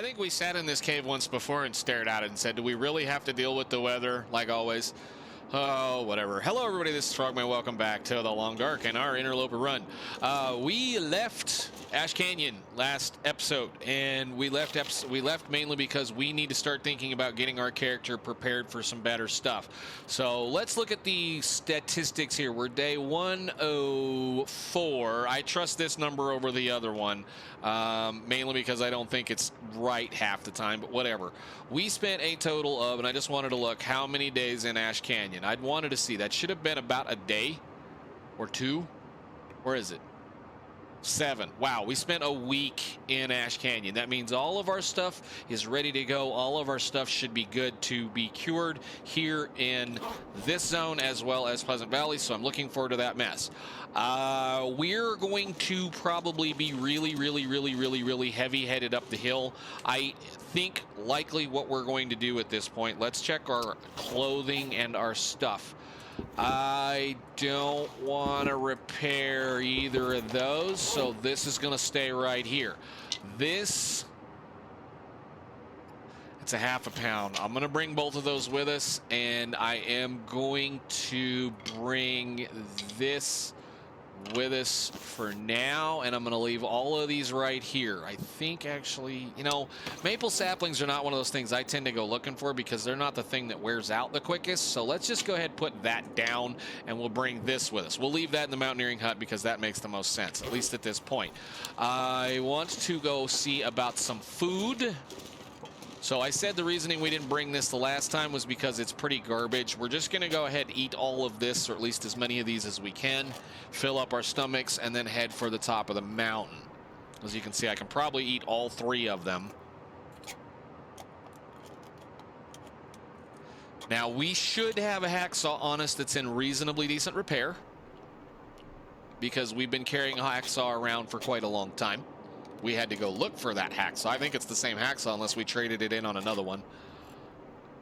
think we sat in this cave once before and stared at it and said, do we really have to deal with the weather like always? Oh, whatever. Hello, everybody. This is Frogman. Welcome back to the Long Dark and our Interloper run. We left Ash Canyon last episode, and we left mainly because we need to start thinking about getting our character prepared for some better stuff. So let's look at the statistics here. We're day 104. I trust this number over the other one, mainly because I don't think it's right half the time, but whatever. We spent a total of, and I just wanted to look, how many days in Ash Canyon. I'd wanted to see. That should have been about a day or two. Where is it? 7. Wow, we spent a week in Ash Canyon. That means all of our stuff is ready to go. All of our stuff should be good to be cured here in this zone as well as Pleasant Valley, so I'm looking forward to that mess. We're going to probably be really heavy-headed up the hill. I think likely what we're going to do at this point, let's check our clothing and our stuff. I don't want to repair either of those, so this is going to stay right here. This, it's a ½ a pound. I'm going to bring both of those with us, and I am going to bring this with us for now, and I'm going to leave all of these right here. I think actually, you know, maple saplings are not one of those things I tend to go looking for because they're not the thing that wears out the quickest. So let's just go ahead and put that down, and we'll bring this with us. We'll leave that in the mountaineering hut because that makes the most sense, at least at this point. I want to go see about some food. So I said the reasoning we didn't bring this the last time was because it's pretty garbage. We're just going to go ahead and eat all of this, or at least as many of these as we can, fill up our stomachs, and then head for the top of the mountain. As you can see, I can probably eat all 3 of them. Now, we should have a hacksaw on us that's in reasonably decent repair, because we've been carrying a hacksaw around for quite a long time. We had to go look for that hacksaw. I think it's the same hacksaw unless we traded it in on another one.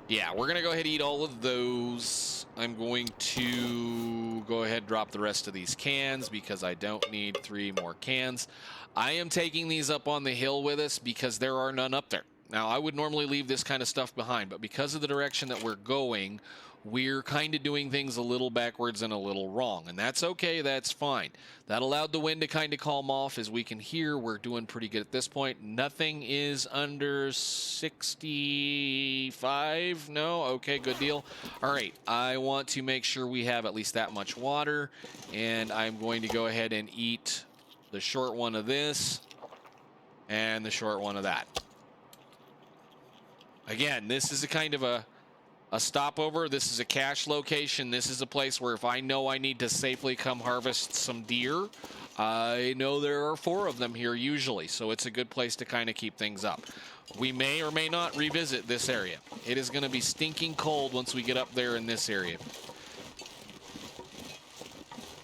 Yeah, we're going to go ahead and eat all of those. I'm going to go ahead and drop the rest of these cans because I don't need 3 more cans. I am taking these up on the hill with us because there are none up there. Now, I would normally leave this kind of stuff behind, but because of the direction that we're going, we're kind of doing things a little backwards and a little wrong, and that's okay. That's fine. That allowed the wind to kind of calm off. As we can hear, we're doing pretty good at this point. Nothing is under 65. No? Okay, good deal. All right, I want to make sure we have at least that much water, and I'm going to go ahead and eat the short one of this and the short one of that. Again, this is a kind of a stopover. This is a cache location. This is a place where if I know I need to safely come harvest some deer, I know there are 4 of them here usually, so it's a good place to kind of keep things up. We may or may not revisit this area. It is going to be stinking cold once we get up there in this area.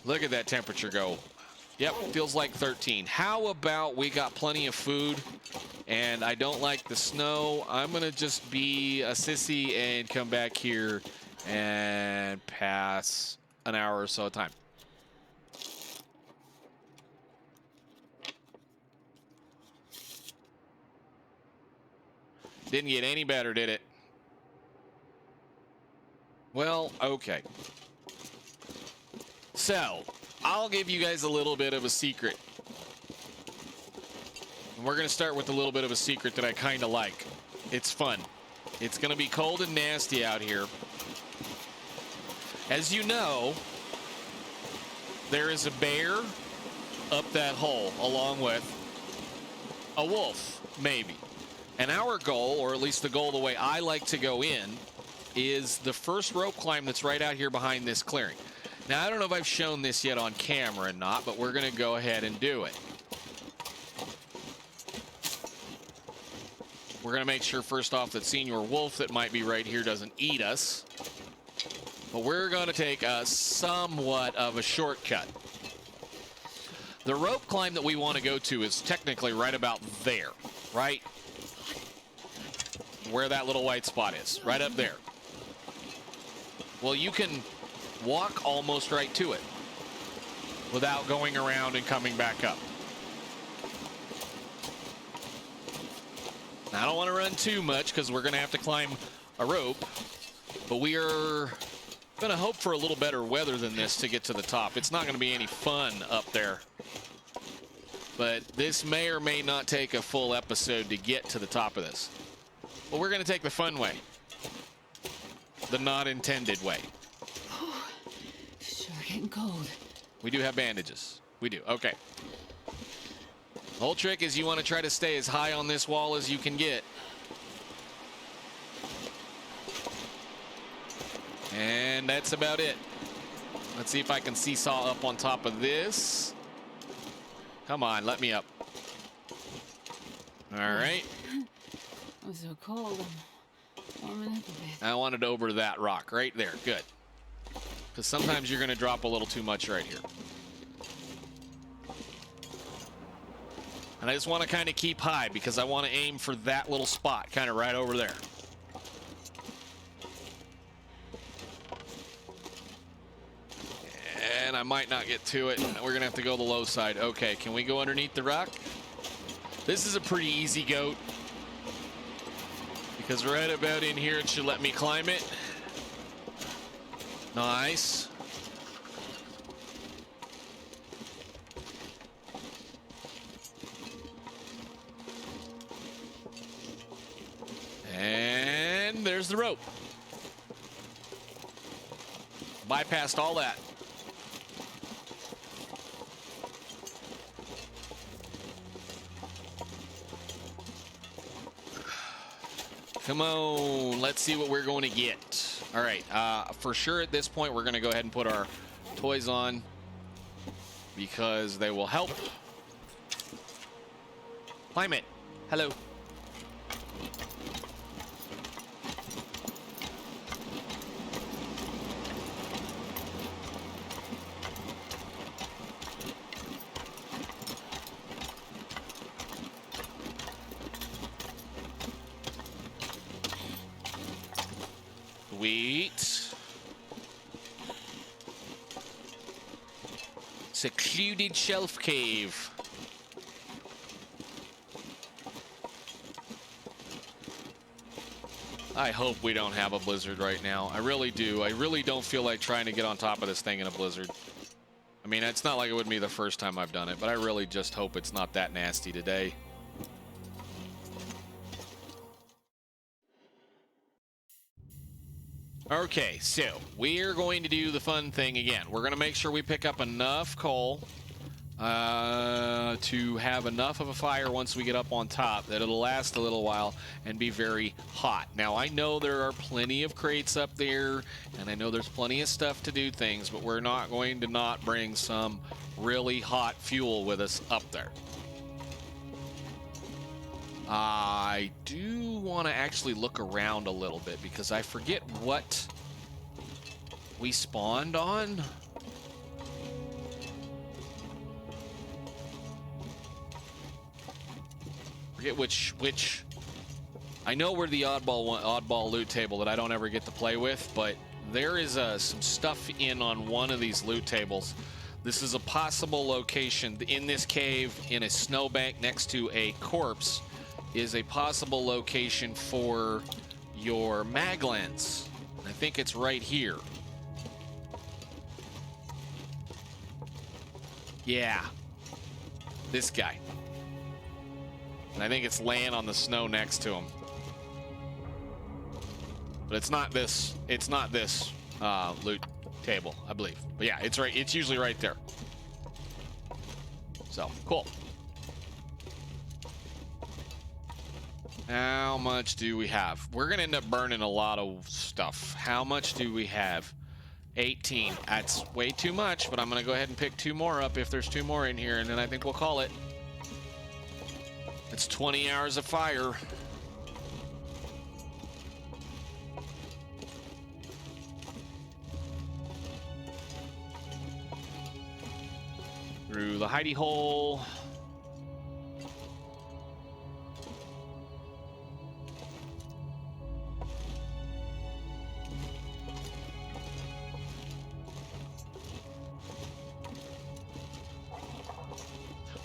Look at that temperature go. Yep, feels like 13. How about we got plenty of food, and I don't like the snow. I'm going to just be a sissy and come back here and pass an hour or so of time. Didn't get any better, did it? Well, okay. So, I'll give you guys a little bit of a secret. And we're going to start with a little bit of a secret that I kind of like. It's fun. It's going to be cold and nasty out here. As you know, there is a bear up that hole, along with a wolf, maybe. And our goal, or at least the goal the way I like to go in, is the first rope climb that's right out here behind this clearing. Now, I don't know if I've shown this yet on camera or not, but we're going to go ahead and do it. We're going to make sure, first off, that Senior Wolf that might be right here doesn't eat us. But we're going to take a somewhat of a shortcut. The rope climb that we want to go to is technically right about there, right? Where that little white spot is, right up there. Well, you can walk almost right to it without going around and coming back up. Now, I don't want to run too much because we're going to have to climb a rope, but we are going to hope for a little better weather than this to get to the top. It's not going to be any fun up there, but this may or may not take a full episode to get to the top of this. But we're going to take the fun way, the not intended way. Sure getting cold. We do have bandages. We do. Okay. The whole trick is you want to try to stay as high on this wall as you can get. And that's about it. Let's see if I can seesaw up on top of this. Come on, let me up. All right. I'm so cold. I'm warming up a bit. I wanted over that rock right there. Good. Because sometimes you're going to drop a little too much right here. And I just want to kind of keep high because I want to aim for that little spot kind of right over there. And I might not get to it. We're going to have to go the low side. Okay, can we go underneath the rock? This is a pretty easy goat. Because right about in here, it should let me climb it. Nice. And there's the rope. Bypassed all that. Come on, let's see what we're going to get. All right, for sure at this point, we're going to go ahead and put our toys on because they will help. Climb it. Hello. Sweet. Secluded shelf cave. I hope we don't have a blizzard right now. I really do. I really don't feel like trying to get on top of this thing in a blizzard. I mean, it's not like it would be the first time I've done it, but I really just hope it's not that nasty today. Okay, so we're going to do the fun thing again. We're going to make sure we pick up enough coal to have enough of a fire once we get up on top that it'll last a little while and be very hot. Now, I know there are plenty of crates up there, and I know there's plenty of stuff to do things, but we're not going to not bring some really hot fuel with us up there. I do want to actually look around a little bit because I forget what we spawned on. Forget which. I know we're the oddball loot table that I don't ever get to play with, but there is some stuff on one of these loot tables. This is a possible location in this cave in a snowbank next to a corpse. Is a possible location for your mag lens. I think it's right here. Yeah, this guy. And I think it's laying on the snow next to him. But it's not this. It's not this loot table, I believe. But yeah, it's right. It's usually right there. So cool. How much do we have? We're going to end up burning a lot of stuff. How much do we have? 18. That's way too much, but I'm going to go ahead and pick 2 more up if there's 2 more in here, and then I think we'll call it. It's 20 hours of fire. Through the hidey hole.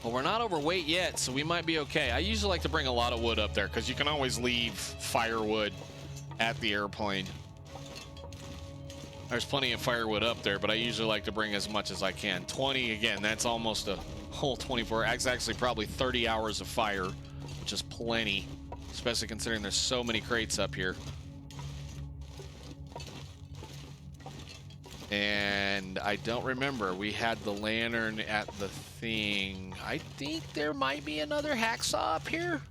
Well, we're not overweight yet, so we might be okay. I usually like to bring a lot of wood up there because you can always leave firewood at the airplane. There's plenty of firewood up there, but I usually like to bring as much as I can. 20, again, that's almost a whole 24. That's actually probably 30 hours of fire, which is plenty, especially considering there's so many crates up here. And I don't remember. We had the lantern at the thing. I think there might be another hacksaw up here.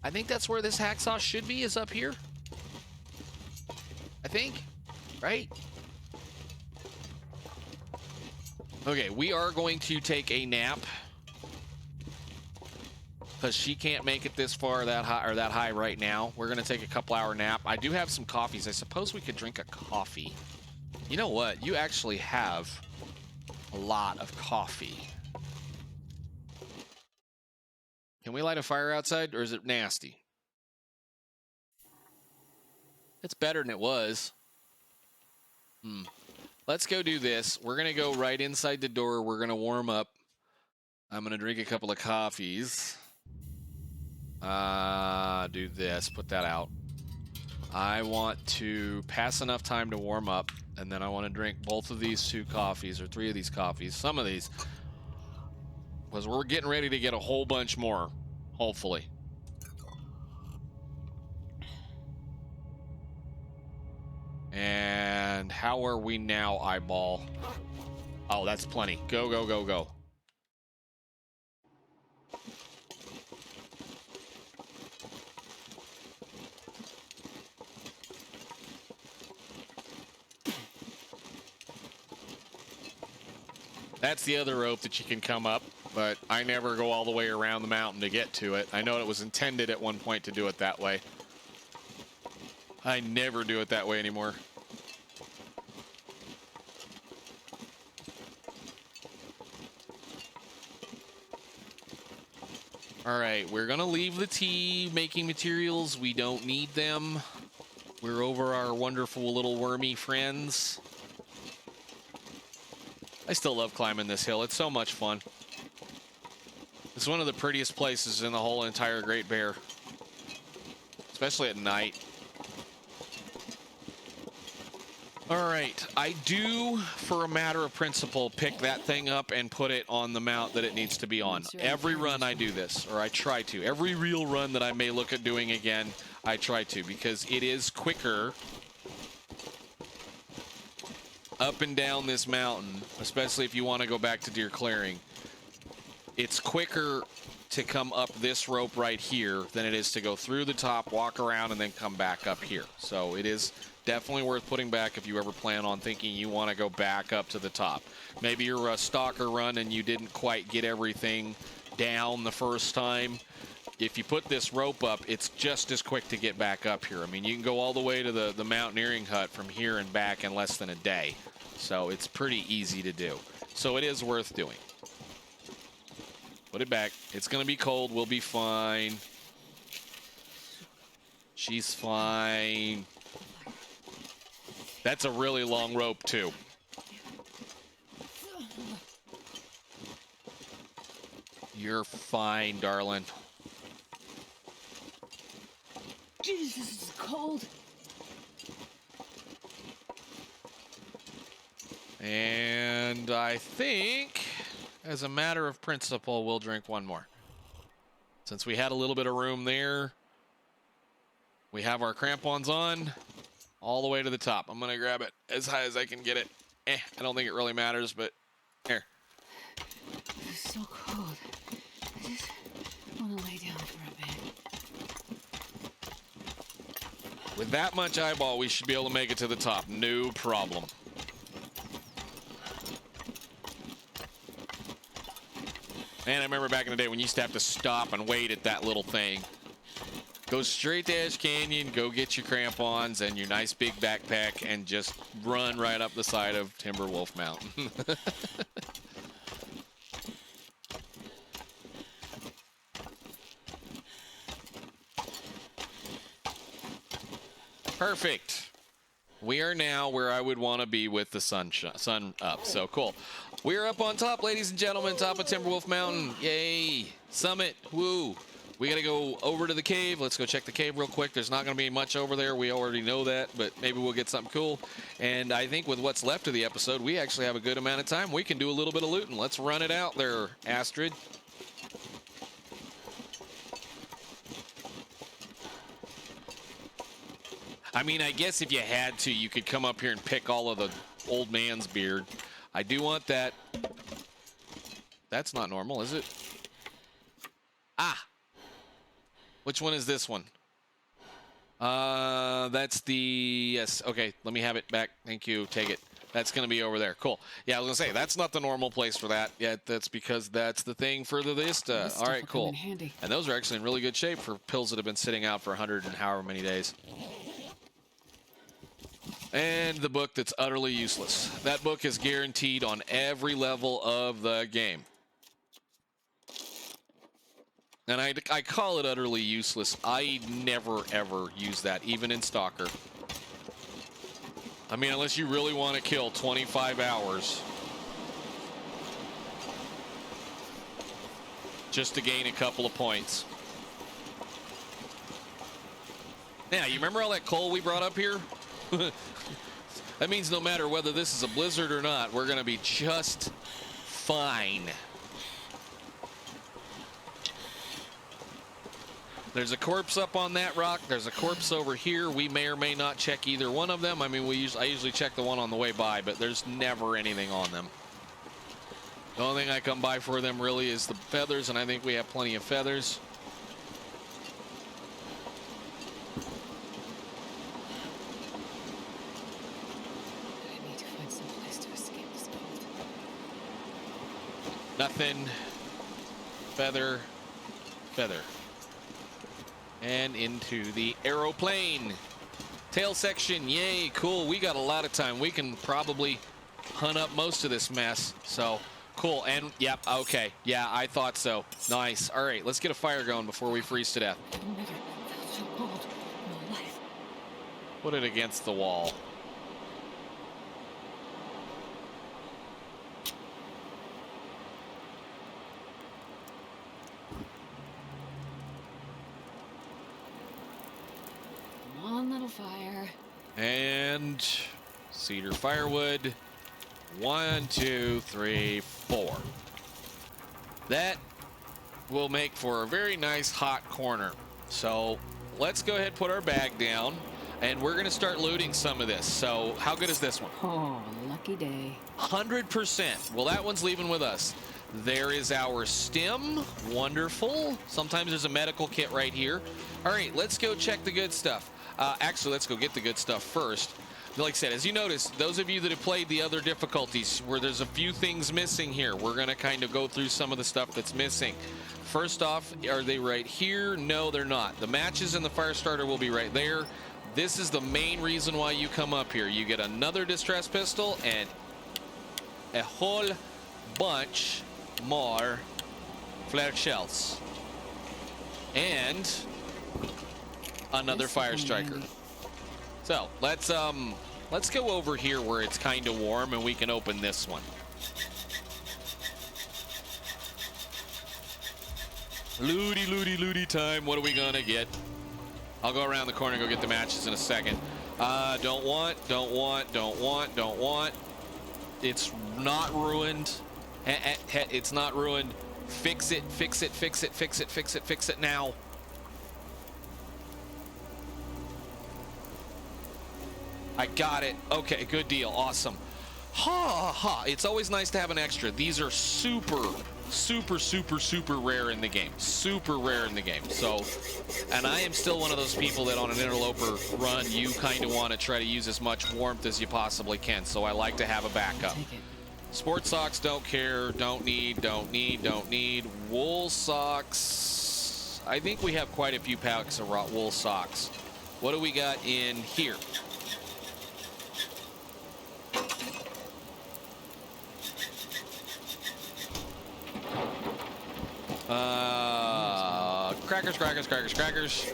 I think that's where this hacksaw should be, is up here. I think, right? Okay, we are going to take a nap because she can't make it this far that high right now. We're going to take a couple-hour nap. I do have some coffees. I suppose we could drink a coffee. You know what? You actually have a lot of coffee. Can we light a fire outside, or is it nasty? It's better than it was. Let's go do this. We're going to go right inside the door. We're going to warm up. I'm going to drink a couple of coffees. Do this. Put that out. I want to pass enough time to warm up, and then I want to drink both of these 2 coffees, or 3 of these coffees, some of these, because we're getting ready to get a whole bunch more, hopefully. And how are we now, eyeball? Oh, that's plenty. Go, go, go, go. That's the other rope that you can come up, but I never go all the way around the mountain to get to it. I know it was intended at one point to do it that way. I never do it that way anymore. All right, we're gonna leave the tea making materials. We don't need them. We're over our wonderful little wormy friends. I still love climbing this hill. It's so much fun. It's one of the prettiest places in the whole entire Great Bear, especially at night. All right, I do, for a matter of principle, pick that thing up and put it on the mount that it needs to be on. Every run I do this, or I try to. Every real run that I may look at doing again, I try to, because it is quicker up and down this mountain, especially if you want to go back to Deer Clearing. It's quicker to come up this rope right here than it is to go through the top, walk around, and then come back up here. So it is definitely worth putting back if you ever plan on thinking you want to go back up to the top. Maybe you're a stalker run and you didn't quite get everything down the first time. If you put this rope up, it's just as quick to get back up here. I mean, you can go all the way to the mountaineering hut from here and back in less than a day. So it's pretty easy to do. So it is worth doing. Put it back. It's going to be cold. We'll be fine. She's fine. That's a really long rope, too. You're fine, darling. Jesus, this is cold. And I think, as a matter of principle, we'll drink one more. Since we had a little bit of room there, we have our crampons on all the way to the top. I'm going to grab it as high as I can get it. I don't think it really matters, but here. It's so cold. I just want to lay down for a bit. With that much eyeball, we should be able to make it to the top. No problem. And I remember back in the day when you used to have to stop and wait at that little thing. Go straight to Ash Canyon, go get your crampons and your nice big backpack, and just run right up the side of Timberwolf Mountain. Perfect. We are now where I would want to be with the sun up. So cool. We're up on top, ladies and gentlemen, top of Timberwolf Mountain. Yay. Summit. Woo. We got to go over to the cave. Let's go check the cave real quick. There's not going to be much over there. We already know that, but maybe we'll get something cool. And I think with what's left of the episode, we actually have a good amount of time. We can do a little bit of looting. Let's run it out there, Astrid. I mean, I guess if you had to, you could come up here and pick all of the old man's beard. I do want that. That's not normal, is it? Ah. Which one is this one? That's the, yes. Okay, let me have it back. Thank you. Take it. That's going to be over there. Cool. Yeah, I was going to say, that's not the normal place for that. Yeah, that's because that's the thing for the Vista. All right, cool. And those are actually in really good shape for pills that have been sitting out for 100 and however many days. And the book that's utterly useless. That book is guaranteed on every level of the game. And I call it utterly useless. I never, ever use that, even in Stalker. I mean, unless you really want to kill 25 hours. Just to gain a couple of points. Yeah, you remember all that coal we brought up here? That means no matter whether this is a blizzard or not, we're going to be just fine. There's a corpse up on that rock. There's a corpse over here. We may or may not check either one of them. I mean, I usually check the one on the way by, but there's never anything on them. The only thing I come by for them really is the feathers, and I think we have plenty of feathers. I need to find some place to escape this cold. Nothing. Feather. Feather. And into the aeroplane. Tail section, yay, cool. We got a lot of time. We can probably hunt up most of this mess. So, cool. And, yep, okay. Yeah, I thought so. Nice. All right, let's get a fire going before we freeze to death. I've never felt so cold in my life. Put it against the wall. Little fire. And cedar firewood. 1, 2, 3, 4. That will make for a very nice hot corner. So let's go ahead and put our bag down, and we're going to start looting some of this. So how good is this one? Oh, lucky day. 100%. Well, that one's leaving with us. There is our stem. Wonderful. Sometimes there's a medical kit right here. All right, let's go check the good stuff. Actually, let's go get the good stuff first. Like I said, as you notice, those of you that have played the other difficulties where there's a few things missing here, we're going to kind of go through some of the stuff that's missing. First off, are they right here? No, they're not. The matches and the fire starter will be right there. This is the main reason why you come up here. You get another distress pistol and a whole bunch more flare shells. And another fire striker. So let's go over here where it's kind of warm and we can open this one. Looty time. What are we gonna get? I'll go around the corner and go get the matches in a second. Don't want. It's not ruined. It's not ruined. Fix it now. I got it. Okay, good deal. Awesome. It's always nice to have an extra. These are super rare in the game. Super rare in the game. So, and I am still one of those people that on an interloper run, you kind of want to try to use as much warmth as you possibly can. So I like to have a backup. Sport socks, don't care. Don't need. Wool socks. I think we have quite a few packs of wool socks. What do we got in here? Crackers.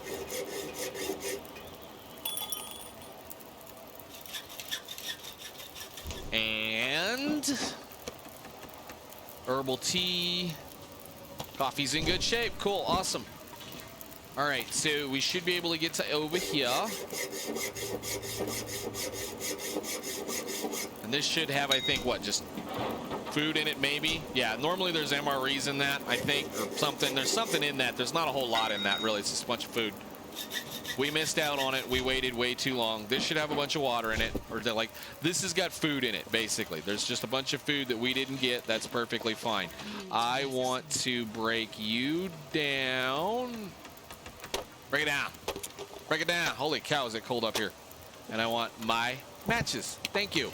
And Herbal tea. Coffee's in good shape. Cool. Awesome. All right, so we should be able to get to over here. And this should have, I think, what, just food in it, maybe? Yeah, normally there's MREs in that, I think, or something. There's something in that. There's not a whole lot in that, really. It's just a bunch of food. We missed out on it. We waited way too long. This should have a bunch of water in it. Or, like, this has got food in it, basically. There's just a bunch of food that we didn't get. That's perfectly fine. I want to break you down. Break it down. Break it down. Holy cow, is it cold up here. And I want my matches. Thank you.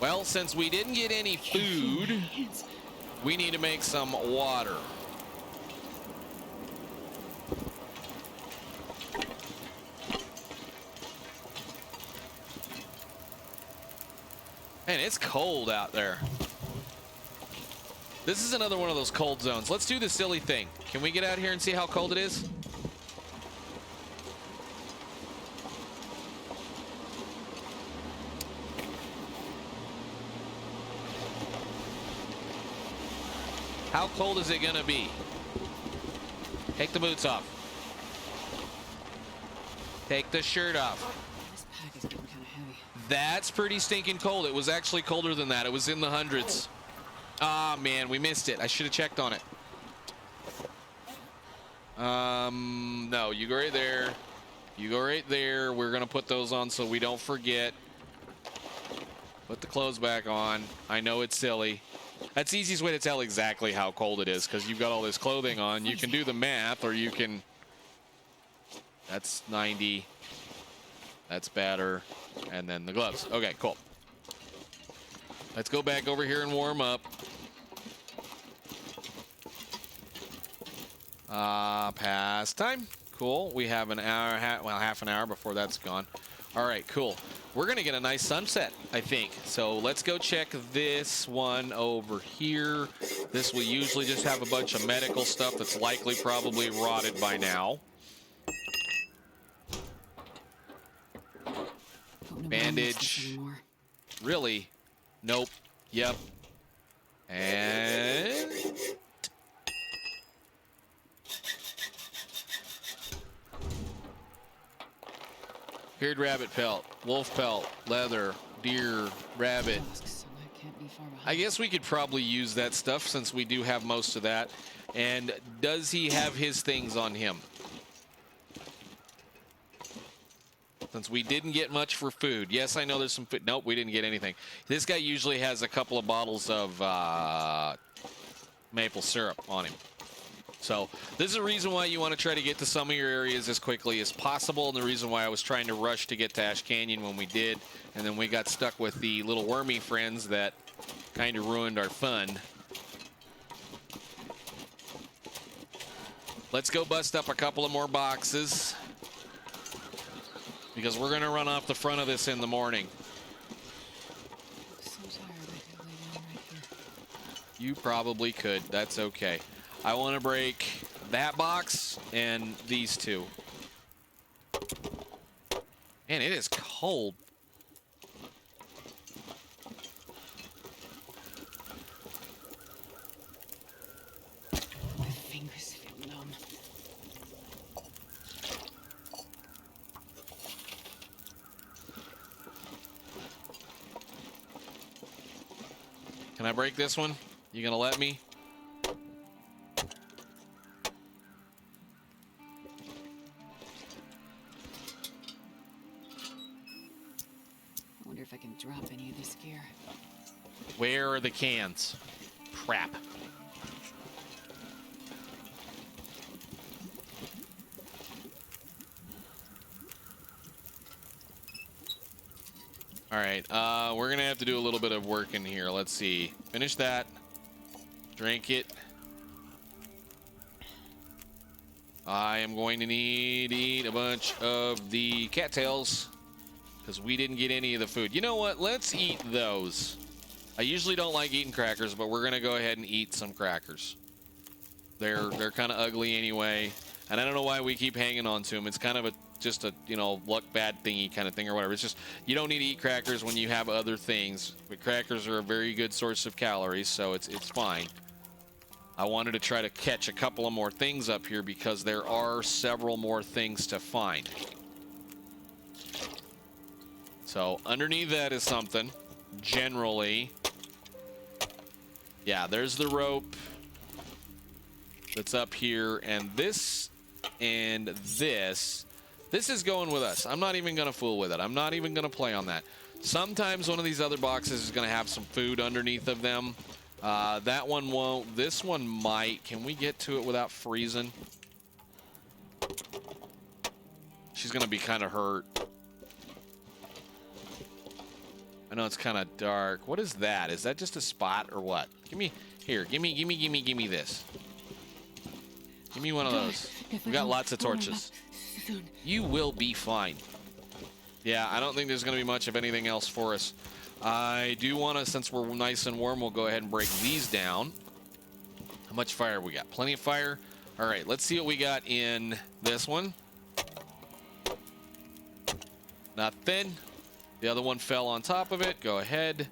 Well, since we didn't get any food, we need to make some water. Man, it's cold out there. This is another one of those cold zones. Let's do the silly thing. Can we get out here and see how cold it is? How cold is it gonna be? Take the boots off. Take the shirt off. This pack is getting kind of heavy. That's pretty stinking cold. It was actually colder than that. It was in the hundreds. Ah, man, we missed it. I should have checked on it. No, you go right there. You go right there. We're gonna put those on so we don't forget. Put the clothes back on. I know it's silly. That's the easiest way to tell exactly how cold it is, because you've got all this clothing on. You can do the math, or you can... That's 90. That's better. And then the gloves. Okay, cool. Let's go back over here and warm up. Past time. Cool. We have an hour, well, half an hour before that's gone. All right, cool. We're going to get a nice sunset, I think. So let's go check this one over here. This will usually just have a bunch of medical stuff that's likely probably rotted by now. Bandage. Really? Nope. Yep. And... Haired rabbit pelt, wolf pelt, leather, deer, rabbit. I guess we could probably use that stuff since we do have most of that. And does he have his things on him? Since we didn't get much for food. Yes, I know there's some food. Nope, we didn't get anything. This guy usually has a couple of bottles of maple syrup on him. So this is a reason why you want to try to get to some of your areas as quickly as possible, and the reason why I was trying to rush to get to Ash Canyon when we did, and then we got stuck with the little wormy friends that kind of ruined our fun. Let's go bust up a couple of more boxes, because we're going to run off the front of this in the morning. I'm so tired. I could lay down right here. You probably could. That's okay. I want to break that box and these two. Man, it is cold. My fingers feel numb. Can I break this one? You gonna let me? I wonder if I can drop any of this gear. Where are the cans? Crap. All right, we're gonna have to do a little bit of work in here. Let's see. Finish that. Drink it. I am going to need to eat a bunch of the cattails because we didn't get any of the food. You know what? Let's eat those. I usually don't like eating crackers, but we're gonna go ahead and eat some crackers. They're kind of ugly anyway, and I don't know why we keep hanging on to them. It's kind of a just a, you know, luck bad thingy kind of thing or whatever. It's just, you don't need to eat crackers when you have other things. But crackers are a very good source of calories, so it's fine. I wanted to try to catch a couple of more things up here because there are several more things to find. So underneath that is something. Generally, yeah, there's the rope that's up here, and this is going with us. I'm not even gonna fool with it. I'm not even gonna play on that. Sometimes one of these other boxes is gonna have some food underneath of them. That one won't. This one might. Can we get to it without freezing? She's gonna be kind of hurt. I know it's kind of dark. What is that? Is that just a spot or what? Give me this. Give me one of those. We got lots of torches. You will be fine. Yeah, I don't think there's going to be much of anything else for us. I do want to, since we're nice and warm, we'll go ahead and break these down. How much fire we got? Plenty of fire. All right, let's see what we got in this one. Nothing. The other one fell on top of it. Go ahead.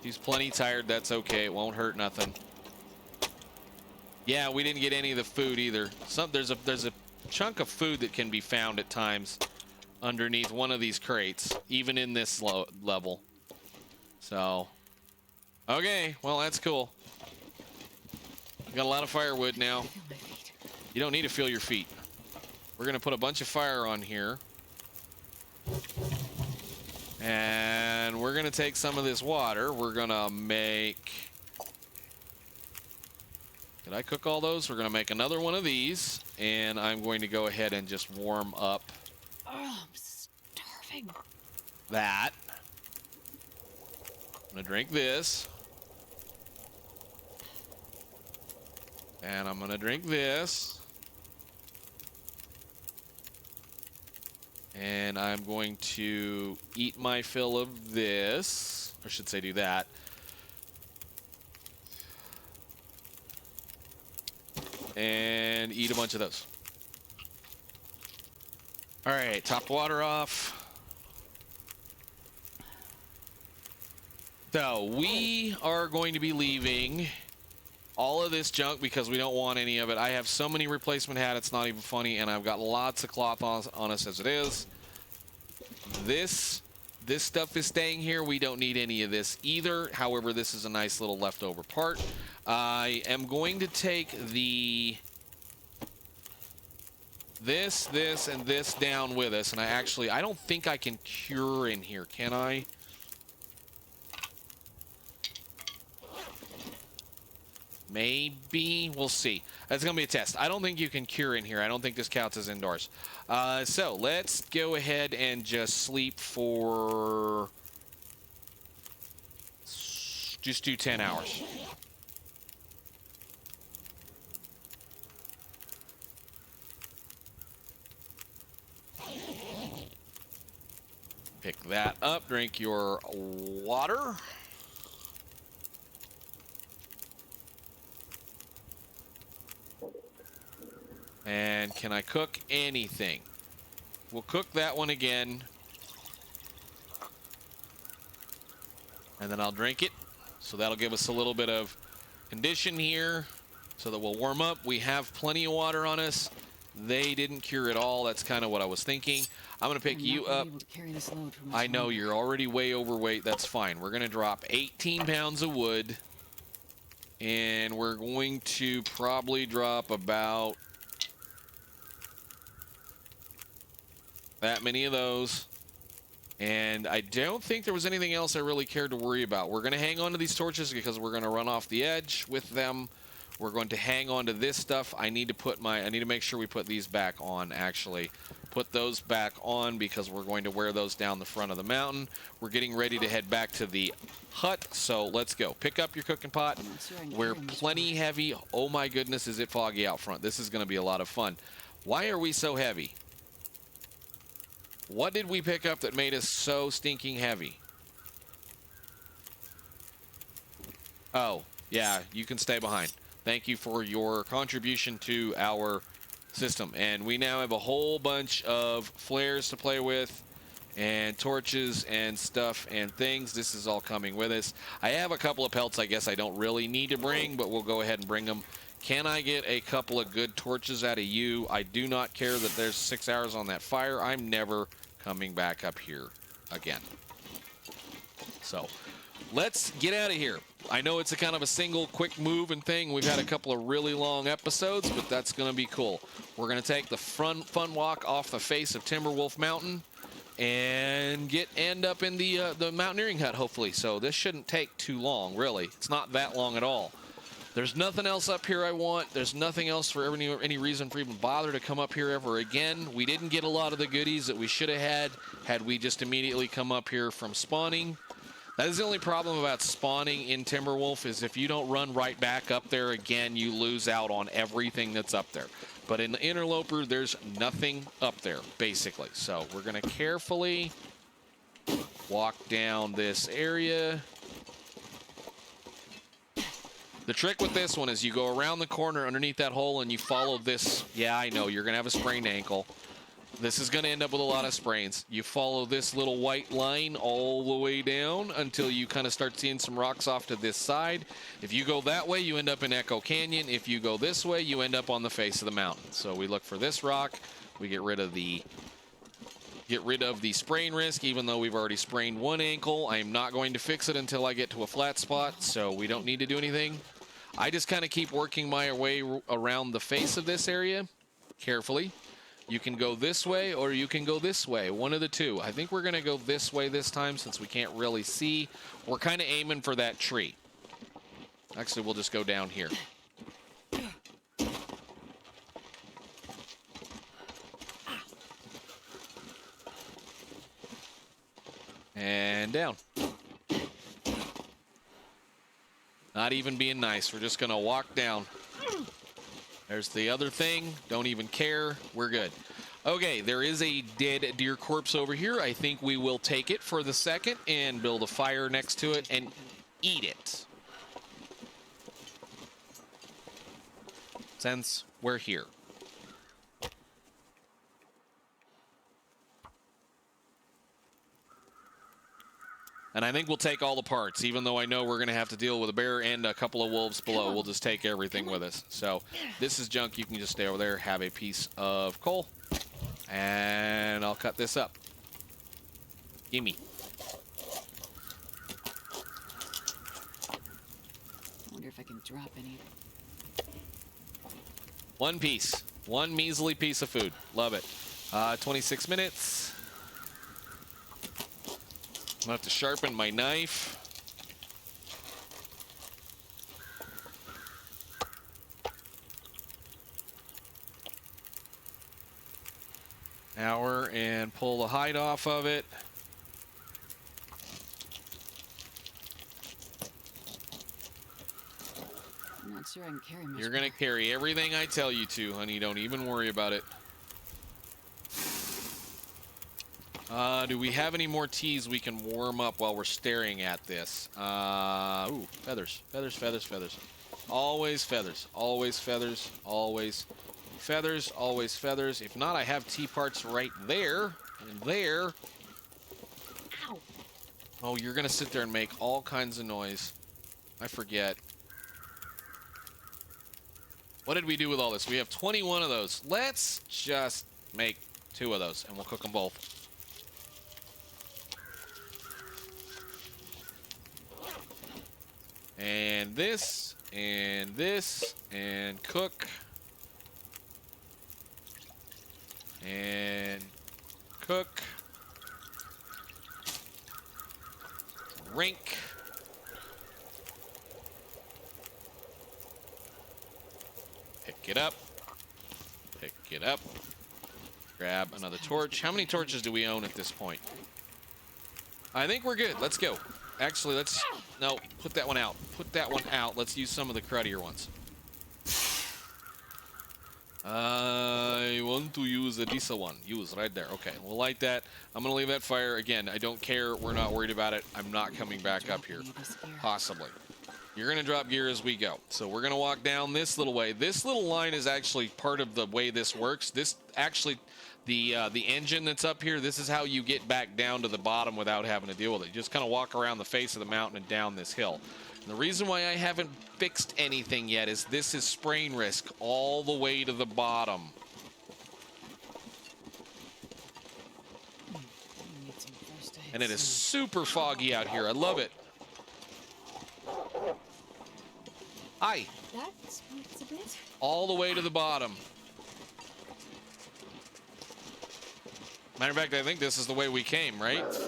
He's plenty tired. That's okay. It won't hurt nothing. Yeah, we didn't get any of the food either. There's a chunk of food that can be found at times underneath one of these crates, even in this level. So, okay. Well, that's cool. We got a lot of firewood now. You don't need to feel your feet. We're going to put a bunch of fire on here. And we're going to take some of this water. We're going to make... Did I cook all those? We're going to make another one of these. And I'm going to go ahead and just warm up... Oh, I'm starving. That. I'm going to drink this. And I'm going to drink this. And I'm going to eat my fill of this. Or I should say do that. And eat a bunch of those. All right, top water off. So we are going to be leaving all of this junk because we don't want any of it. I have so many replacement hats, it's not even funny, and I've got lots of cloth on us as it is. This stuff is staying here. We don't need any of this either. However, this is a nice little leftover part. I am going to take this, and this down with us. And I don't think I can cure in here, can I? Maybe. We'll see. That's going to be a test. I don't think you can cure in here. I don't think this counts as indoors. So let's go ahead and just sleep for... Just do 10 hours. Pick that up. Drink your water. And can I cook anything? We'll cook that one again. And then I'll drink it. So that'll give us a little bit of condition here so that we'll warm up. We have plenty of water on us. They didn't cure at all. That's kind of what I was thinking. I'm going to pick you up. I know you're already way overweight. That's fine. We're going to drop 18 pounds of wood. And we're going to probably drop about that many of those. And I don't think there was anything else I really cared to worry about. We're going to hang on to these torches because we're going to run off the edge with them. We're going to hang on to this stuff. I need to make sure we put these back on, actually. Put those back on because we're going to wear those down the front of the mountain. We're getting ready to head back to the hut, so let's go. Pick up your cooking pot. We're plenty heavy. Oh my goodness, is it foggy out front. This is going to be a lot of fun. Why are we so heavy? What did we pick up that made us so stinking heavy? Oh, yeah, you can stay behind. Thank you for your contribution to our system. And we now have a whole bunch of flares to play with and torches and stuff and things. This is all coming with us. I have a couple of pelts I guess I don't really need to bring, but we'll go ahead and bring them. Can I get a couple of good torches out of you? I do not care that there's 6 hours on that fire. I'm never coming back up here again. So let's get out of here. I know it's a kind of a single quick move and thing. We've had a couple of really long episodes, but that's going to be cool. We're going to take the fun walk off the face of Timberwolf Mountain and end up in the mountaineering hut, hopefully. So this shouldn't take too long, really. It's not that long at all. There's nothing else up here I want. There's nothing else for any reason for even bother to come up here ever again. We didn't get a lot of the goodies that we should have had we just immediately come up here from spawning. That is the only problem about spawning in Timberwolf, is if you don't run right back up there again, you lose out on everything that's up there. But in the Interloper, there's nothing up there, basically. So we're going to carefully walk down this area. The trick with this one is you go around the corner underneath that hole and you follow this. Yeah, I know, you're going to have a sprained ankle. This is going to end up with a lot of sprains. You follow this little white line all the way down until you kind of start seeing some rocks off to this side. If you go that way, you end up in Echo Canyon. If you go this way, you end up on the face of the mountain. So we look for this rock. We get rid of the sprain risk, even though we've already sprained one ankle. I am not going to fix it until I get to a flat spot, so we don't need to do anything. I just kind of keep working my way around the face of this area carefully. You can go this way or you can go this way, one of the two. I think we're going to go this way this time since we can't really see. We're kind of aiming for that tree. Actually, we'll just go down here. And down. Not even being nice. We're just going to walk down. There's the other thing. Don't even care. We're good. Okay, there is a dead deer corpse over here. I think we will take it for the second and build a fire next to it and eat it. Since we're here. And I think we'll take all the parts, even though I know we're going to have to deal with a bear and a couple of wolves below. We'll just take everything with us. So this is junk. You can just stay over there, have a piece of coal, and I'll cut this up. Gimme. I wonder if I can drop any. One piece. One measly piece of food. Love it. 26 minutes. I'm going to have to sharpen my knife. Hour and pull the hide off of it. I'm not sure I can carry much. You're going to carry everything I tell you to, honey. Don't even worry about it. Do we have any more teas we can warm up while we're staring at this? Ooh, feathers. Feathers, feathers, feathers. Always feathers. Always feathers. Always feathers. Always feathers. If not, I have tea parts right there. And there. Ow. Oh, you're going to sit there and make all kinds of noise. I forget. What did we do with all this? We have 21 of those. Let's just make 2 of those, and we'll cook them both. And this, and this, and cook. And cook. Rink. Pick it up. Pick it up. Grab another torch. How many torches do we own at this point? I think we're good. Let's go. Actually, let's... No, put that one out. Put that one out. Let's use some of the cruddier ones. I want to use the diesel one. Use right there. Okay, we'll light that. I'm going to leave that fire. Again, I don't care. We're not worried about it. I'm not coming back up here. Possibly. You're going to drop gear as we go. So we're going to walk down this little way. This little line is actually part of the way this works. This actually, the engine that's up here, this is how you get back down to the bottom without having to deal with it. You just kind of walk around the face of the mountain and down this hill. And the reason why I haven't fixed anything yet is this is sprain risk all the way to the bottom. And it is super foggy out here. I love it. Hi. That sparks a bit. All the way to the bottom. Matter of fact, I think this is the way we came, right? It's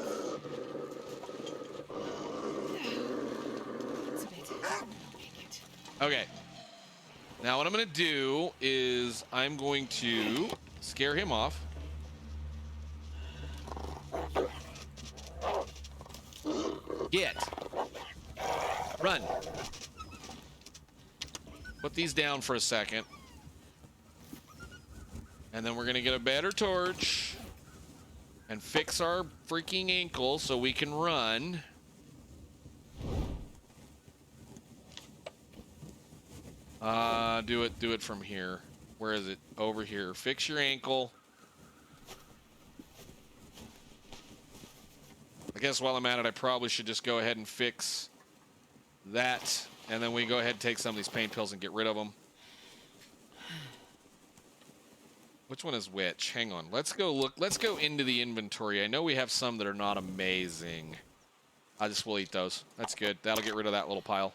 a bit. I'll make it. Okay. Now what I'm going to do is I'm going to scare him off. Get. Run. Put these down for a second. And then we're going to get a better torch and fix our freaking ankle so we can run. Do it from here. Where is it? Over here. Fix your ankle. I guess while I'm at it, I probably should just go ahead and fix that. And then we go ahead and take some of these pain pills and get rid of them. Which one is which? Hang on. Let's go look. Let's go into the inventory. I know we have some that are not amazing. We'll eat those. That's good. That'll get rid of that little pile.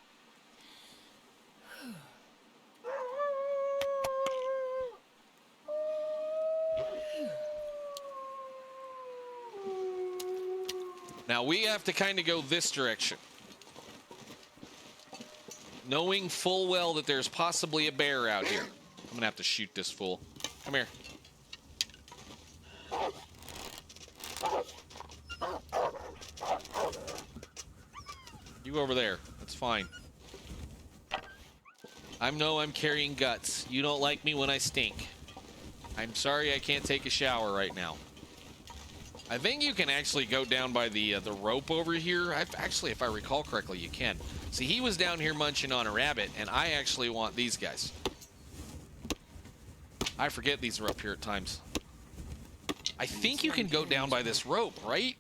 Now we have to kind of go this direction, knowing full well that there's possibly a bear out here. I'm gonna have to shoot this fool. Come here. You over there. That's fine. I'm carrying guts. You don't like me when I stink. I'm sorry I can't take a shower right now. I think you can actually go down by the rope over here. Actually, if I recall correctly, you can. See, he was down here munching on a rabbit, and I actually want these guys. I forget these are up here at times. I think you can go down by this rope, right?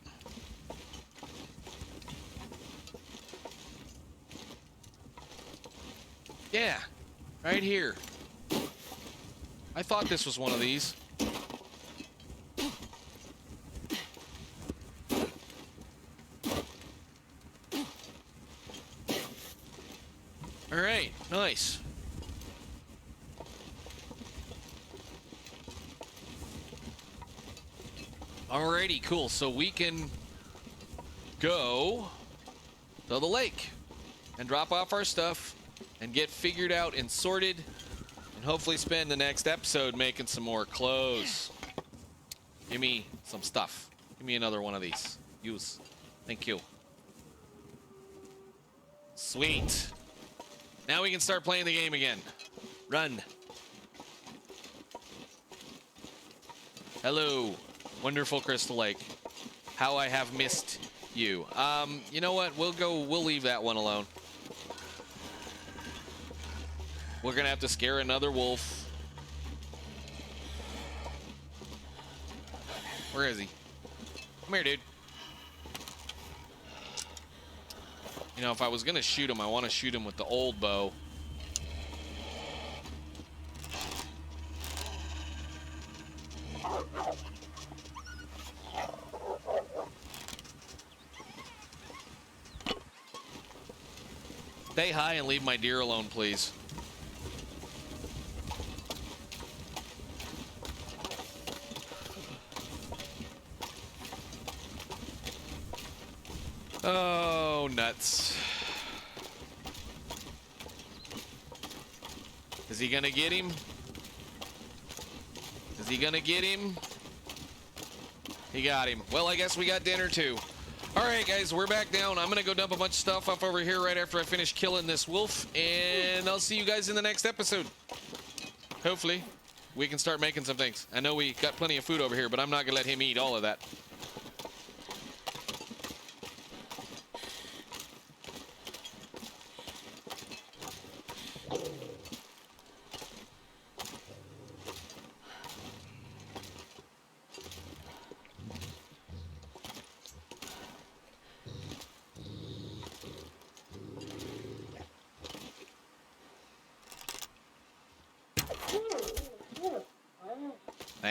Yeah, right here. I thought this was one of these. All right, nice. Alrighty, cool. So we can go to the lake and drop off our stuff and get figured out and sorted and hopefully spend the next episode making some more clothes. Give me some stuff. Give me another one of these. Use. Thank you. Sweet. Now we can start playing the game again. Run. Hello, wonderful Crystal Lake. How I have missed you. You know what? We'll leave that one alone. We're gonna have to scare another wolf. Where is he? Come here, dude. You know, if I was gonna shoot him, I want to shoot him with the old bow. Stay high and leave my deer alone, please. Oh, nuts. Is he gonna get him? Is he gonna get him? He got him. Well, I guess we got dinner too. All right, guys, we're back down. I'm gonna go dump a bunch of stuff off over here right after I finish killing this wolf, and I'll see you guys in the next episode. Hopefully, we can start making some things. I know we got plenty of food over here, but I'm not gonna let him eat all of that.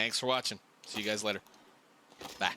Thanks for watching. See you guys later. Bye.